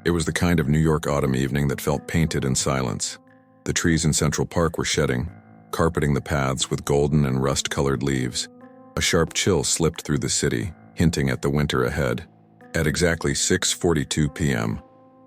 It was the kind of New York autumn evening that felt painted in silence. The trees in Central Park were shedding, carpeting the paths with golden and rust-colored leaves. A sharp chill slipped through the city, hinting at the winter ahead. At exactly 6:42 p.m.,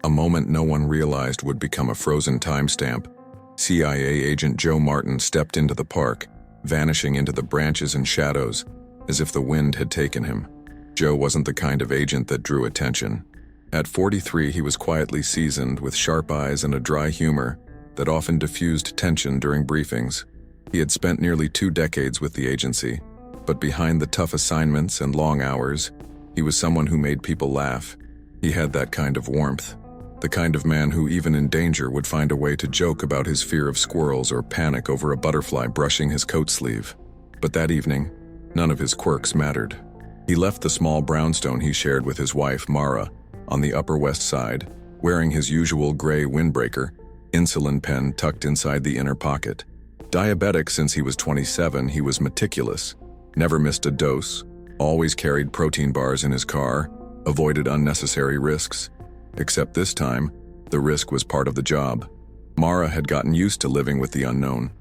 a moment no one realized would become a frozen timestamp, CIA agent Joe Martin stepped into the park, vanishing into the branches and shadows, as if the wind had taken him. Joe wasn't the kind of agent that drew attention. At 43, he was quietly seasoned, with sharp eyes and a dry humor that often diffused tension during briefings. He had spent nearly 2 decades with the agency, but behind the tough assignments and long hours, he was someone who made people laugh. He had that kind of warmth, the kind of man who, even in danger, would find a way to joke about his fear of squirrels or panic over a butterfly brushing his coat sleeve. But that evening, none of his quirks mattered. He left the small brownstone he shared with his wife, Mara, on the Upper West Side, wearing his usual gray windbreaker, insulin pen tucked inside the inner pocket. Diabetic since he was 27, he was meticulous, never missed a dose, always carried protein bars in his car, avoided unnecessary risks. Except this time, the risk was part of the job. Mara had gotten used to living with the unknown.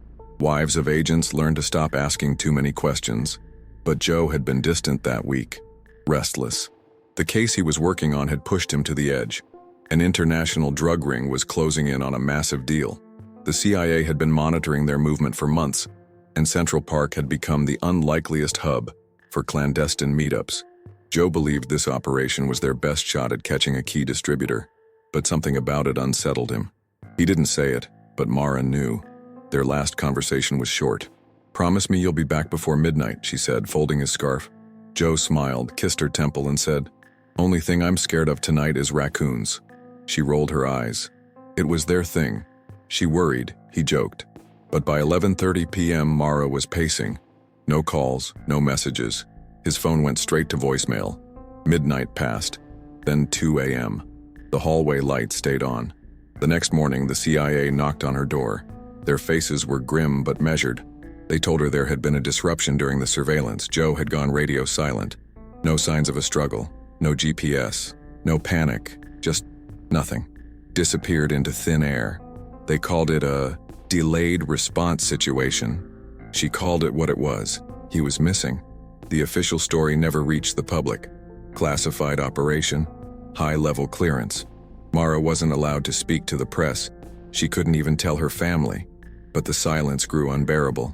Wives of agents learned to stop asking too many questions. But Joe had been distant that week, restless. The case he was working on had pushed him to the edge. An international drug ring was closing in on a massive deal. The CIA had been monitoring their movement for months, and Central Park had become the unlikeliest hub for clandestine meetups. Joe believed this operation was their best shot at catching a key distributor, but something about it unsettled him. He didn't say it, but Mara knew. Their last conversation was short. "Promise me you'll be back before midnight," she said, folding his scarf. Joe smiled, kissed her temple, and said, "Only thing I'm scared of tonight is raccoons." She rolled her eyes. It was their thing. She worried, he joked. But by 11:30 p.m., Mara was pacing. No calls, no messages. His phone went straight to voicemail. Midnight passed, then 2 a.m. The hallway light stayed on. The next morning, the CIA knocked on her door. Their faces were grim but measured. They told her there had been a disruption during the surveillance. Joe had gone radio silent. No signs of a struggle, no GPS, no panic, just nothing. Disappeared into thin air. They called it a delayed response situation. She called it what it was. He was missing. The official story never reached the public. Classified operation, high-level clearance. Mara wasn't allowed to speak to the press. She couldn't even tell her family. But the silence grew unbearable.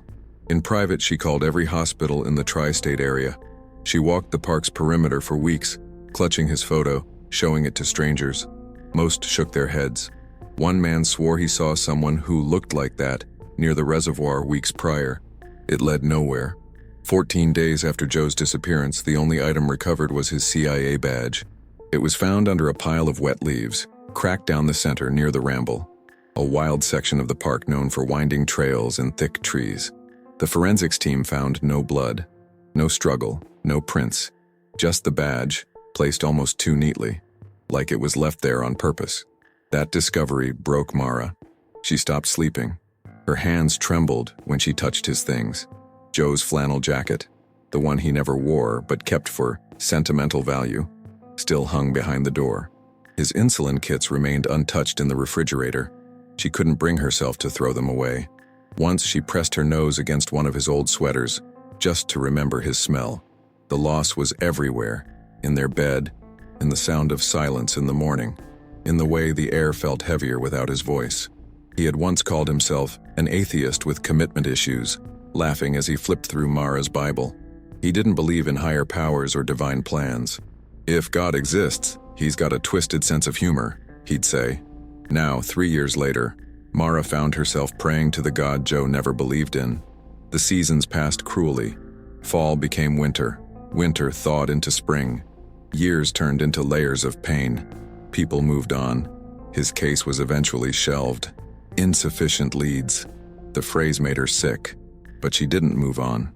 In private, she called every hospital in the tri-state area. She walked the park's perimeter for weeks, clutching his photo, showing it to strangers. Most shook their heads. One man swore he saw someone who looked like that near the reservoir weeks prior. It led nowhere. 14 days after Joe's disappearance, the only item recovered was his CIA badge. It was found under a pile of wet leaves, cracked down the center near the Ramble, a wild section of the park known for winding trails and thick trees. The forensics team found no blood, no struggle, no prints, just the badge, placed almost too neatly, like it was left there on purpose. That discovery broke Mara. She stopped sleeping. Her hands trembled when she touched his things. Joe's flannel jacket, the one he never wore but kept for sentimental value, still hung behind the door. His insulin kits remained untouched in the refrigerator. She couldn't bring herself to throw them away. Once she pressed her nose against one of his old sweaters, just to remember his smell. The loss was everywhere, in their bed, in the sound of silence in the morning, in the way the air felt heavier without his voice. He had once called himself an atheist with commitment issues, laughing as he flipped through Mara's Bible. He didn't believe in higher powers or divine plans. If God exists, he's got a twisted sense of humor, he'd say. Now, 3 years later, Mara found herself praying to the God Joe never believed in. The seasons passed cruelly. Fall became winter. Winter thawed into spring. Years turned into layers of pain. People moved on. His case was eventually shelved. Insufficient leads. The phrase made her sick. But she didn't move on.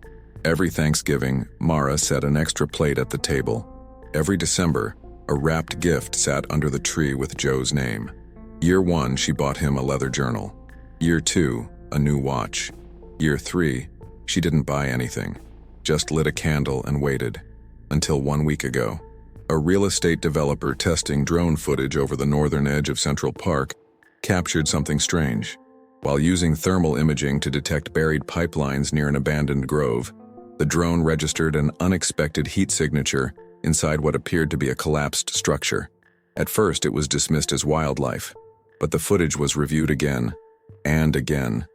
Every Thanksgiving, Mara set an extra plate at the table. Every December, a wrapped gift sat under the tree with Joe's name. Year 1, she bought him a leather journal. Year 2, a new watch. Year 3, she didn't buy anything, just lit a candle and waited. Until 1 week ago. A real estate developer testing drone footage over the northern edge of Central Park captured something strange. While using thermal imaging to detect buried pipelines near an abandoned grove, the drone registered an unexpected heat signature inside what appeared to be a collapsed structure. At first, it was dismissed as wildlife, but the footage was reviewed again and again.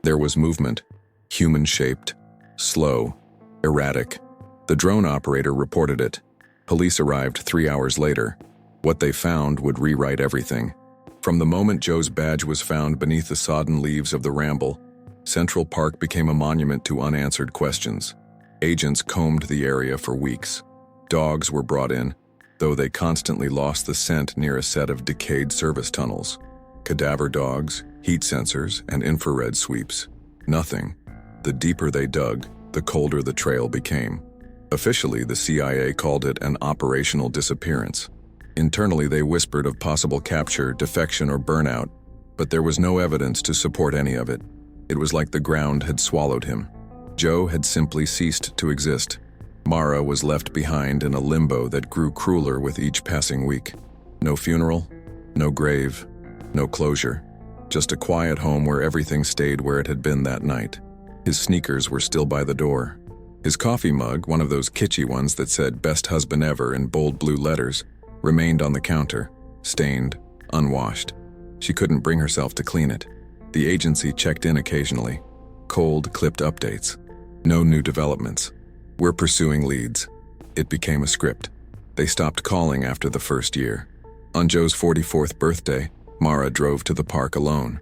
There was movement, human-shaped, slow, erratic. The drone operator reported it. Police arrived 3 hours later. What they found would rewrite everything. From the moment Joe's badge was found beneath the sodden leaves of the Ramble, Central Park became a monument to unanswered questions. Agents combed the area for weeks. Dogs were brought in, though they constantly lost the scent near a set of decayed service tunnels. Cadaver dogs, heat sensors, and infrared sweeps. Nothing. The deeper they dug, the colder the trail became. Officially, the CIA called it an operational disappearance. Internally, they whispered of possible capture, defection, or burnout, but there was no evidence to support any of it. It was like the ground had swallowed him. Joe had simply ceased to exist. Mara was left behind in a limbo that grew crueler with each passing week. No funeral, no grave, no closure. Just a quiet home where everything stayed where it had been that night. His sneakers were still by the door. His coffee mug, one of those kitschy ones that said "Best Husband Ever" in bold blue letters, remained on the counter, stained, unwashed. She couldn't bring herself to clean it. The agency checked in occasionally. Cold, clipped updates. No new developments. We're pursuing leads. It became a script. They stopped calling after the first year. On Joe's 44th birthday, Mara drove to the park alone.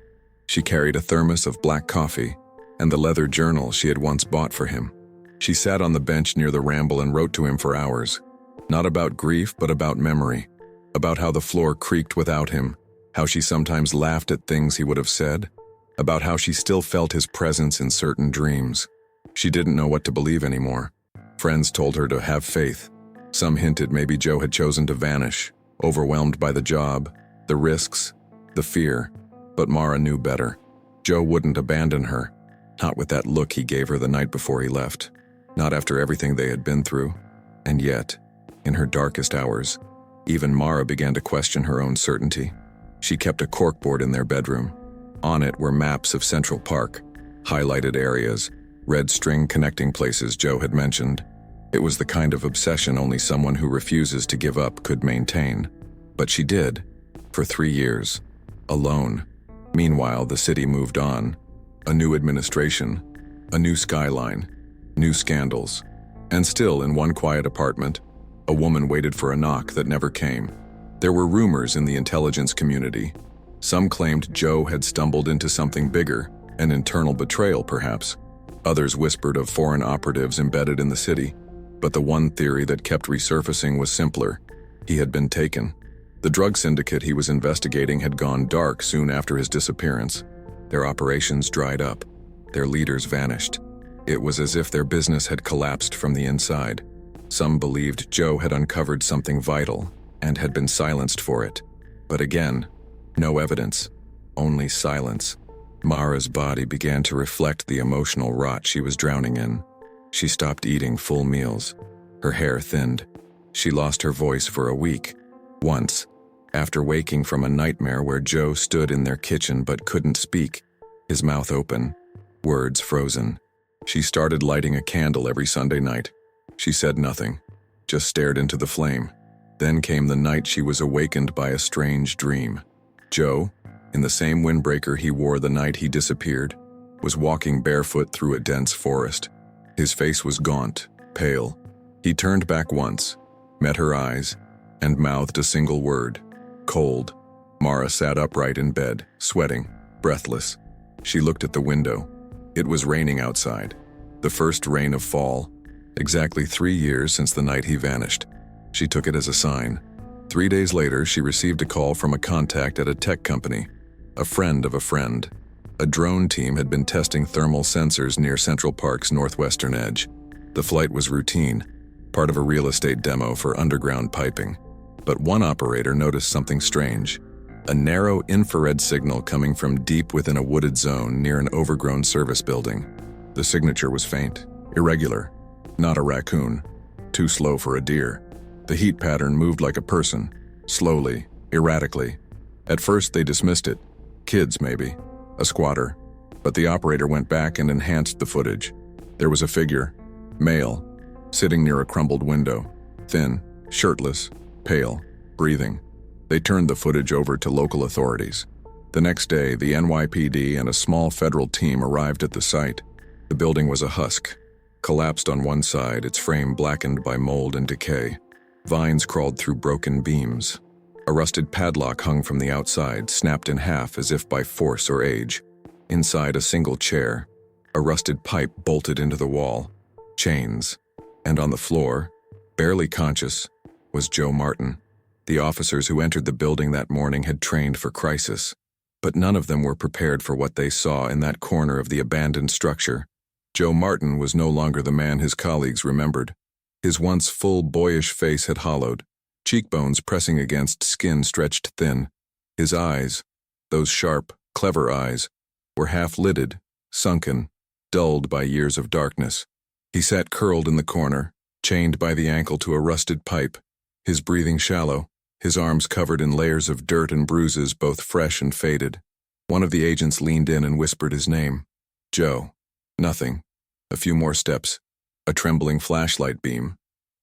She carried a thermos of black coffee and the leather journal she had once bought for him. She sat on the bench near the Ramble and wrote to him for hours. Not about grief, but about memory. About how the floor creaked without him, how she sometimes laughed at things he would have said, about how she still felt his presence in certain dreams. She didn't know what to believe anymore. Friends told her to have faith. Some hinted maybe Joe had chosen to vanish, overwhelmed by the job, the risks, the fear. But Mara knew better. Joe wouldn't abandon her, not with that look he gave her the night before he left, not after everything they had been through. And yet, in her darkest hours, even Mara began to question her own certainty. She kept a corkboard in their bedroom. On it were maps of Central Park, highlighted areas, red string connecting places Joe had mentioned. It was the kind of obsession only someone who refuses to give up could maintain. But she did, for 3 years, alone. Meanwhile, the city moved on. A new administration, a new skyline, new scandals. And still, in one quiet apartment, a woman waited for a knock that never came. There were rumors in the intelligence community. Some claimed Joe had stumbled into something bigger, an internal betrayal perhaps. Others whispered of foreign operatives embedded in the city. But the one theory that kept resurfacing was simpler. He had been taken. The drug syndicate he was investigating had gone dark soon after his disappearance. Their operations dried up. Their leaders vanished. It was as if their business had collapsed from the inside. Some believed Joe had uncovered something vital and had been silenced for it. But again, no evidence, only silence. Mara's body began to reflect the emotional rot she was drowning in. She stopped eating full meals. Her hair thinned. She lost her voice for a week. Once, after waking from a nightmare where Joe stood in their kitchen but couldn't speak, his mouth open, words frozen. She started lighting a candle every Sunday night. She said nothing, just stared into the flame. Then came the night she was awakened by a strange dream. Joe, in the same windbreaker he wore the night he disappeared, was walking barefoot through a dense forest. His face was gaunt, pale. He turned back once, met her eyes, and mouthed a single word, cold. Mara sat upright in bed, sweating, breathless. She looked at the window. It was raining outside, the first rain of fall, exactly 3 years since the night he vanished. She took it as a sign. 3 days later, she received a call from a contact at a tech company, a friend of a friend. A drone team had been testing thermal sensors near Central Park's northwestern edge. The flight was routine, part of a real estate demo for underground piping. But one operator noticed something strange. A narrow infrared signal coming from deep within a wooded zone near an overgrown service building. The signature was faint, irregular. Not a raccoon. Too slow for a deer. The heat pattern moved like a person, slowly, erratically. At first they dismissed it. Kids, maybe. A squatter. But the operator went back and enhanced the footage. There was a figure, male, sitting near a crumbled window, thin, shirtless, pale, breathing. They turned the footage over to local authorities. The next day, the NYPD and a small federal team arrived at the site. The building was a husk, collapsed on one side, its frame blackened by mold and decay. Vines crawled through broken beams. A rusted padlock hung from the outside, snapped in half as if by force or age. Inside a single chair, a rusted pipe bolted into the wall. Chains. And on the floor, barely conscious, was Joe Martin. The officers who entered the building that morning had trained for crisis, but none of them were prepared for what they saw in that corner of the abandoned structure. Joe Martin was no longer the man his colleagues remembered. His once full, boyish face had hollowed, cheekbones pressing against skin stretched thin. His eyes, those sharp, clever eyes, were half-lidded, sunken, dulled by years of darkness. He sat curled in the corner, chained by the ankle to a rusted pipe, his breathing shallow, his arms covered in layers of dirt and bruises both fresh and faded. One of the agents leaned in and whispered his name. Joe. Nothing. A few more steps. A trembling flashlight beam.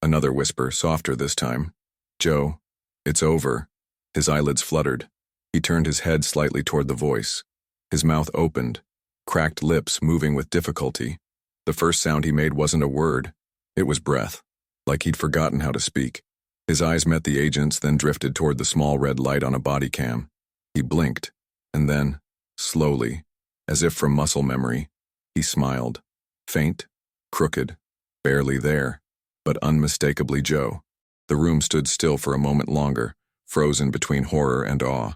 Another whisper, softer this time. Joe. It's over. His eyelids fluttered. He turned his head slightly toward the voice. His mouth opened, cracked lips moving with difficulty. The first sound he made wasn't a word. It was breath, like he'd forgotten how to speak. His eyes met the agent's, then drifted toward the small red light on a body cam. He blinked, and then, slowly, as if from muscle memory, he smiled. Faint, crooked, barely there, but unmistakably Joe. The room stood still for a moment longer, frozen between horror and awe.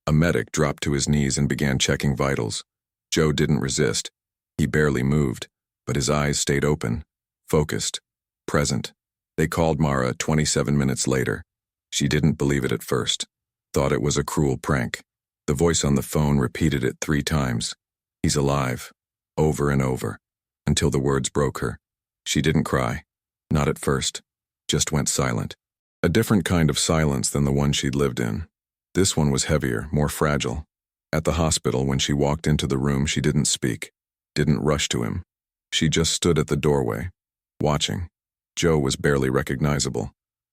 A medic dropped to his knees and began checking vitals. Joe didn't resist. He barely moved, but his eyes stayed open, focused, present. They called Mara 27 minutes later. She didn't believe it at first, thought it was a cruel prank. The voice on the phone repeated it 3 times. He's alive, over and over, until the words broke her. She didn't cry, not at first, just went silent. A different kind of silence than the one she'd lived in. This one was heavier, more fragile. At the hospital, when she walked into the room, she didn't speak, didn't rush to him. She just stood at the doorway, watching. Joe was barely recognizable.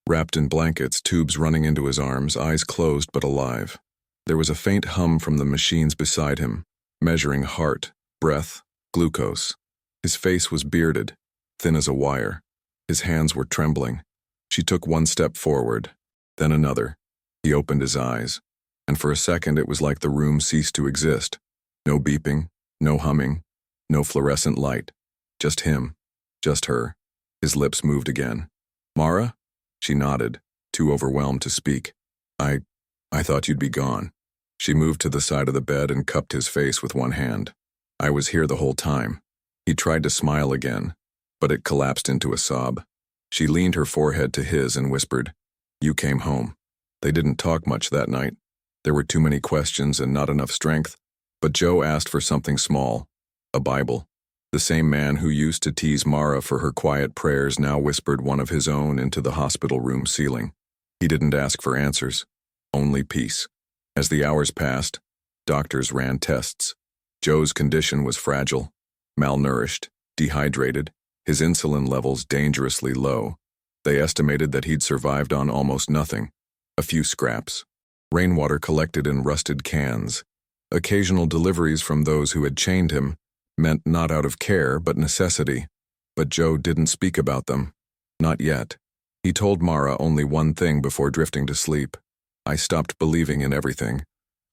Wrapped in blankets, tubes running into his arms, eyes closed but alive. There was a faint hum from the machines beside him, measuring heart, breath, glucose. His face was bearded, thin as a wire. His hands were trembling. She took one step forward, then another. He opened his eyes, and for a second it was like the room ceased to exist. No beeping, no humming, no fluorescent light. Just him, just her. His lips moved again. Mara? She nodded, too overwhelmed to speak. I thought you'd be gone. She moved to the side of the bed and cupped his face with one hand. I was here the whole time. He tried to smile again, but it collapsed into a sob. She leaned her forehead to his and whispered, You came home. They didn't talk much that night. There were too many questions and not enough strength, but Joe asked for something small, a Bible. The same man who used to tease Mara for her quiet prayers now whispered one of his own into the hospital room ceiling. He didn't ask for answers, only peace. As the hours passed, doctors ran tests. Joe's condition was fragile, malnourished, dehydrated, his insulin levels dangerously low. They estimated that he'd survived on almost nothing, a few scraps. Rainwater collected in rusted cans. Occasional deliveries from those who had chained him meant not out of care but necessity. But Joe didn't speak about them. Not yet. He told Mara only one thing before drifting to sleep. I stopped believing in everything,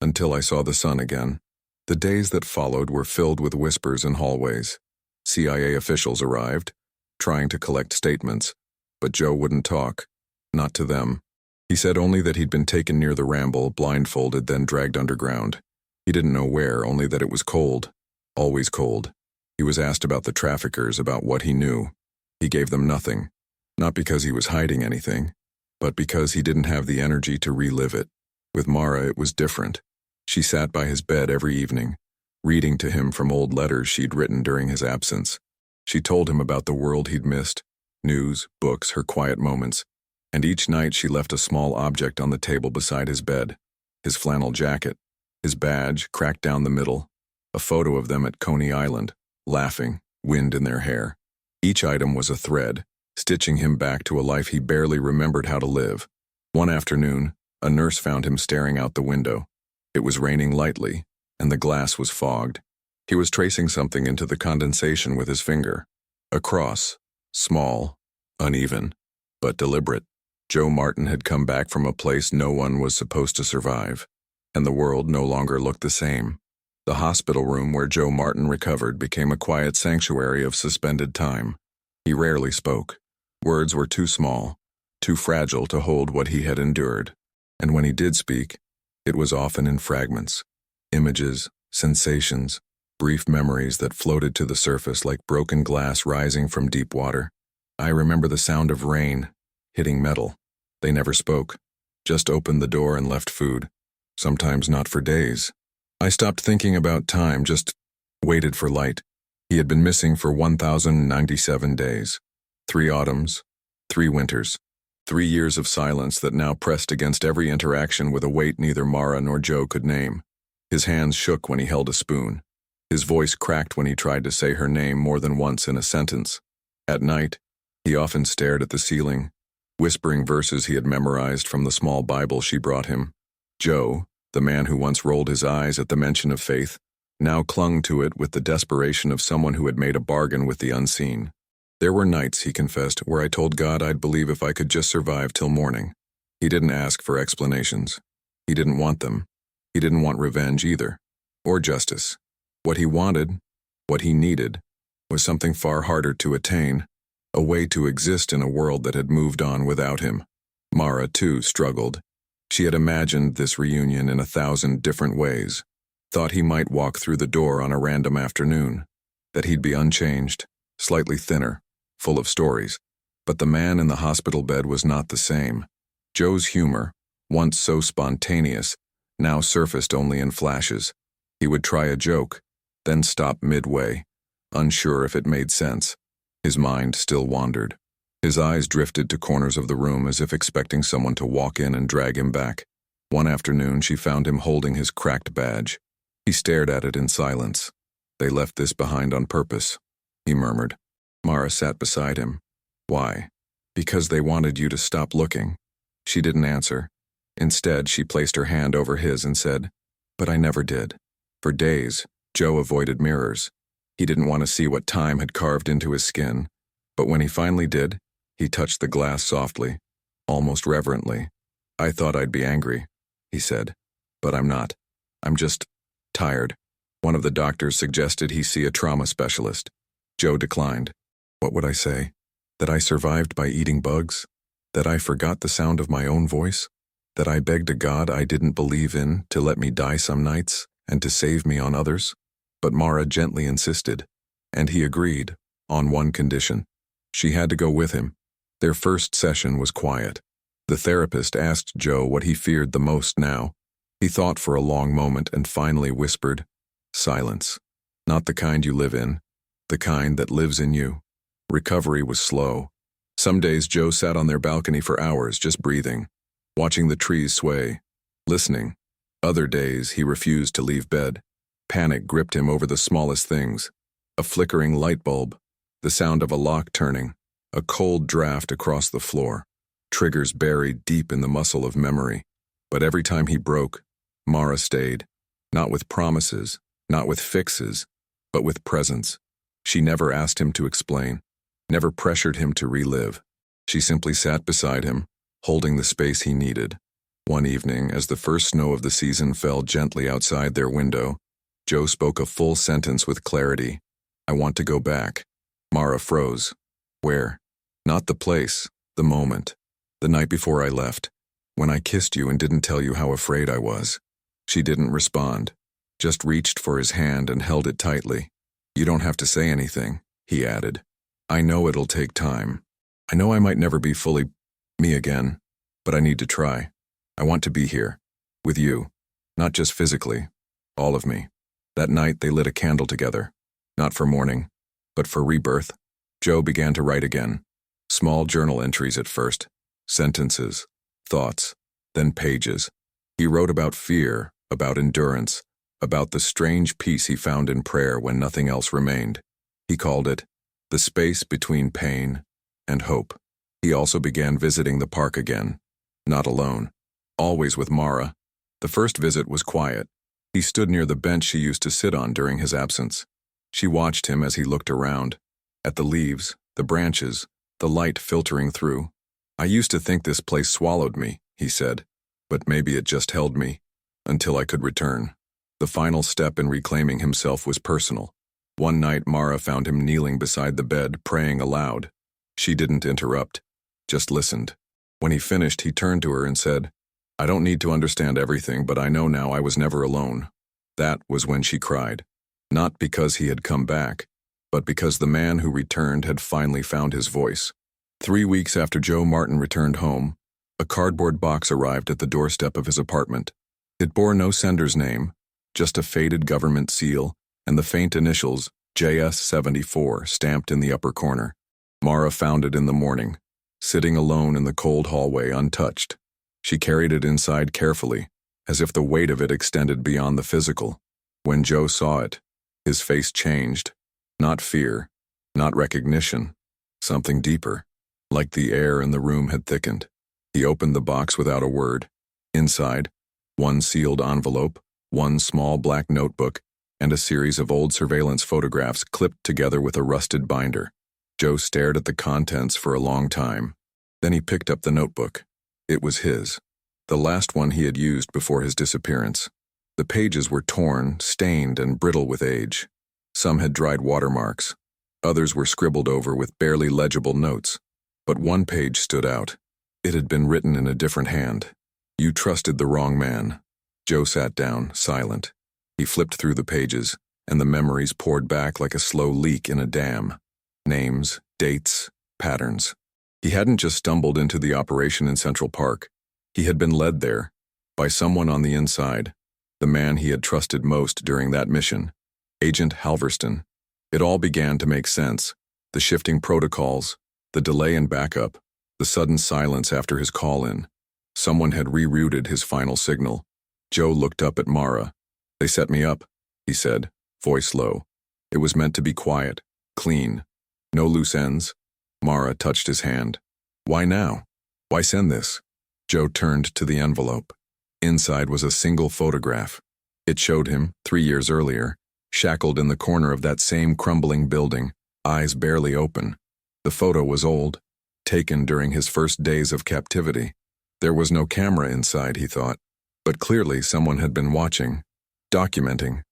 until I saw the sun again. The days that followed were filled with whispers in hallways. CIA officials arrived, trying to collect statements, but Joe wouldn't talk, not to them. He said only that he'd been taken near the ramble, blindfolded, then dragged underground. He didn't know where, only that it was cold. Always cold. He was asked about the traffickers, about what he knew. He gave them nothing, not because he was hiding anything, but because he didn't have the energy to relive it. With Mara, it was different. She sat by his bed every evening, reading to him from old letters she'd written during his absence. She told him about the world he'd missed, news, books, her quiet moments, and each night she left a small object on the table beside his bed. His flannel jacket, his badge cracked down the middle, a photo of them at Coney Island, laughing, wind in their hair. Each item was a thread, stitching him back to a life he barely remembered how to live. One afternoon, a nurse found him staring out the window. It was raining lightly, and the glass was fogged. He was tracing something into the condensation with his finger. A cross, small, uneven, but deliberate. Joe Martin had come back from a place no one was supposed to survive, and the world no longer looked the same. The hospital room where Joe Martin recovered became a quiet sanctuary of suspended time. He rarely spoke. Words were too small, too fragile to hold what he had endured. And when he did speak, it was often in fragments. Images, sensations, brief memories that floated to the surface like broken glass rising from deep water. I remember the sound of rain hitting metal. They never spoke, just opened the door and left food, sometimes not for days. I stopped thinking about time, just waited for light. He had been missing for 1,097 days. 3 autumns, 3 winters, 3 years of silence that now pressed against every interaction with a weight neither Mara nor Joe could name. His hands shook when he held a spoon. His voice cracked when he tried to say her name more than once in a sentence. At night, he often stared at the ceiling, whispering verses he had memorized from the small Bible she brought him. Joe, the man who once rolled his eyes at the mention of faith, now clung to it with the desperation of someone who had made a bargain with the unseen. There were nights, he confessed, where I told God I'd believe if I could just survive till morning. He didn't ask for explanations. He didn't want them. He didn't want revenge either, or justice. What he wanted, what he needed, was something far harder to attain, a way to exist in a world that had moved on without him. Mara, too, struggled. She had imagined this reunion in 1,000 different ways, thought he might walk through the door on a random afternoon, that he'd be unchanged, slightly thinner, full of stories. But the man in the hospital bed was not the same. Joe's humor, once so spontaneous, now surfaced only in flashes. He would try a joke, then stop midway, unsure if it made sense. His mind still wandered. His eyes drifted to corners of the room as if expecting someone to walk in and drag him back. One afternoon, she found him holding his cracked badge. He stared at it in silence. "They left this behind on purpose," he murmured. Mara sat beside him. "Why?" "Because they wanted you to stop looking." She didn't answer. Instead, she placed her hand over his and said, "But I never did." For days, Joe avoided mirrors. He didn't want to see what time had carved into his skin. But when he finally did, he touched the glass softly, almost reverently. "I thought I'd be angry," he said. "But I'm not. I'm just tired." One of the doctors suggested he see a trauma specialist. Joe declined. What would I say? That I survived by eating bugs? That I forgot the sound of my own voice? That I begged a God I didn't believe in to let me die some nights and to save me on others? But Mara gently insisted, and he agreed, on one condition. She had to go with him. Their first session was quiet. The therapist asked Joe what he feared the most now. He thought for a long moment and finally whispered, "Silence. Not the kind you live in, the kind that lives in you." Recovery was slow. Some days Joe sat on their balcony for hours just breathing, watching the trees sway, listening. Other days he refused to leave bed. Panic gripped him over the smallest things. A flickering light bulb, the sound of a lock turning, a cold draft across the floor, triggers buried deep in the muscle of memory. But every time he broke, Mara stayed, not with promises, not with fixes, but with presence. She never asked him to explain, never pressured him to relive. She simply sat beside him, holding the space he needed. One evening, as the first snow of the season fell gently outside their window, Joe spoke a full sentence with clarity. "I want to go back." Mara froze. "Where?" "Not the place, the moment. The night before I left, when I kissed you and didn't tell you how afraid I was." She didn't respond, just reached for his hand and held it tightly. "You don't have to say anything," he added. "I know it'll take time. I know I might never be fully me again, but I need to try. I want to be here, with you, not just physically, all of me." That night they lit a candle together, not for mourning, but for rebirth. Joe began to write again. Small journal entries at first, sentences, thoughts, then pages. He wrote about fear, about endurance, about the strange peace he found in prayer when nothing else remained. He called it the space between pain and hope. He also began visiting the park again, not alone, always with Mara. The first visit was quiet. He stood near the bench she used to sit on during his absence. She watched him as he looked around, at the leaves, the branches, the light filtering through. "I used to think this place swallowed me," he said, "but maybe it just held me, until I could return." The final step in reclaiming himself was personal. One night Mara found him kneeling beside the bed, praying aloud. She didn't interrupt, just listened. When he finished, he turned to her and said, "I don't need to understand everything, but I know now I was never alone." That was when she cried. Not because he had come back, but because the man who returned had finally found his voice. 3 weeks after Joe Martin returned home, a cardboard box arrived at the doorstep of his apartment. It bore no sender's name, just a faded government seal and the faint initials JS-74 stamped in the upper corner. Mara found it in the morning, sitting alone in the cold hallway untouched. She carried it inside carefully, as if the weight of it extended beyond the physical. When Joe saw it, his face changed. Not fear, not recognition, something deeper, like the air in the room had thickened. He opened the box without a word. Inside, one sealed envelope, one small black notebook, and a series of old surveillance photographs clipped together with a rusted binder. Joe stared at the contents for a long time. Then he picked up the notebook. It was his, the last one he had used before his disappearance. The pages were torn, stained, and brittle with age. Some had dried watermarks. Others were scribbled over with barely legible notes. But one page stood out. It had been written in a different hand. "You trusted the wrong man." Joe sat down, silent. He flipped through the pages, and the memories poured back like a slow leak in a dam. Names, dates, patterns. He hadn't just stumbled into the operation in Central Park. He had been led there, by someone on the inside, the man he had trusted most during that mission, Agent Halverston. It all began to make sense. The shifting protocols, the delay in backup, the sudden silence after his call-in. Someone had rerouted his final signal. Joe looked up at Mara. "They set me up," he said, voice low. It was meant to be quiet, clean. No loose ends. Mara touched his hand. "Why now? Why send this?" Joe turned to the envelope. Inside was a single photograph. It showed him, 3 years earlier, shackled in the corner of that same crumbling building, eyes barely open. The photo was old, taken during his first days of captivity. There was no camera inside, he thought, but clearly someone had been watching, documenting.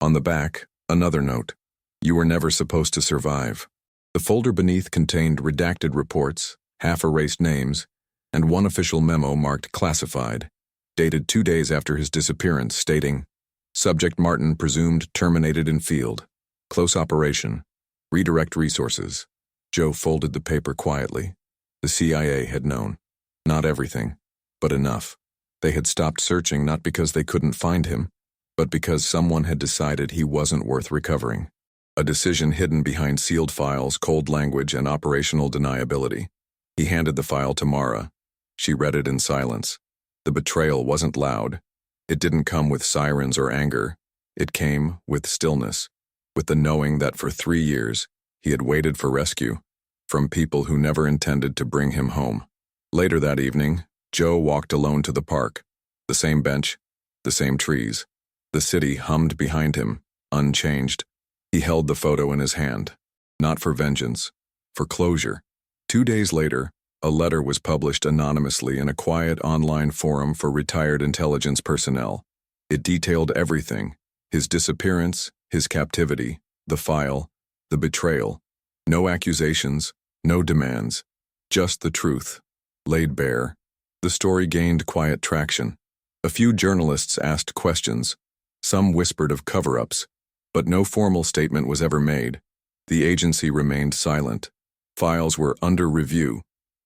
On the back, another note. "You were never supposed to survive." The folder beneath contained redacted reports, half-erased names, and one official memo marked classified, dated 2 days after his disappearance, stating, "Subject Martin presumed terminated in field. Close operation. Redirect resources." Joe folded the paper quietly. The CIA had known. Not everything, but enough. They had stopped searching not because they couldn't find him, but because someone had decided he wasn't worth recovering. A decision hidden behind sealed files, cold language, and operational deniability. He handed the file to Mara. She read it in silence. The betrayal wasn't loud. It didn't come with sirens or anger. It came with stillness, with the knowing that for 3 years he had waited for rescue from people who never intended to bring him home. Later that evening, Joe walked alone to the park. The same bench, the same trees. The city hummed behind him, unchanged. He held the photo in his hand, not for vengeance, for closure. 2 days later, a letter was published anonymously in a quiet online forum for retired intelligence personnel. It detailed everything: his disappearance, his captivity, the file, the betrayal. No accusations, no demands, just the truth, laid bare. The story gained quiet traction. A few journalists asked questions. Some whispered of cover-ups, but no formal statement was ever made. The agency remained silent. Files were under review,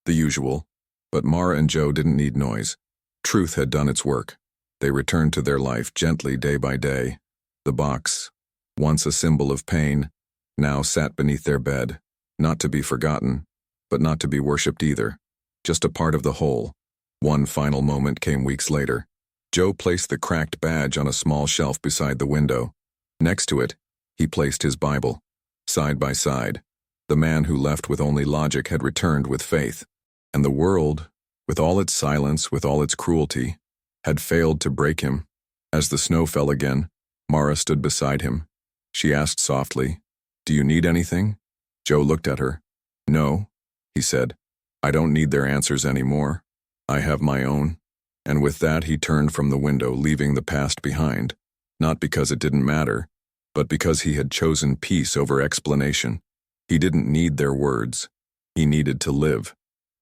the usual, but Mara and Joe didn't need noise. Truth had done its work. They returned to their life gently day by day. The box, once a symbol of pain, now sat beneath their bed, not to be forgotten, but not to be worshipped either. just a part of the whole. One final moment came weeks later. Joe placed the cracked badge on a small shelf beside the window. Next to it, he placed his Bible. Side by side, the man who left with only logic had returned with faith. And the world, with all its silence, with all its cruelty, had failed to break him. As the snow fell again, Mara stood beside him. She asked softly, "Do you need anything?" Joe looked at her. "No," he said. "I don't need their answers anymore. I have my own." And with that he turned from the window, leaving the past behind, not because it didn't matter, but because he had chosen peace over explanation. He didn't need their words. He needed to live.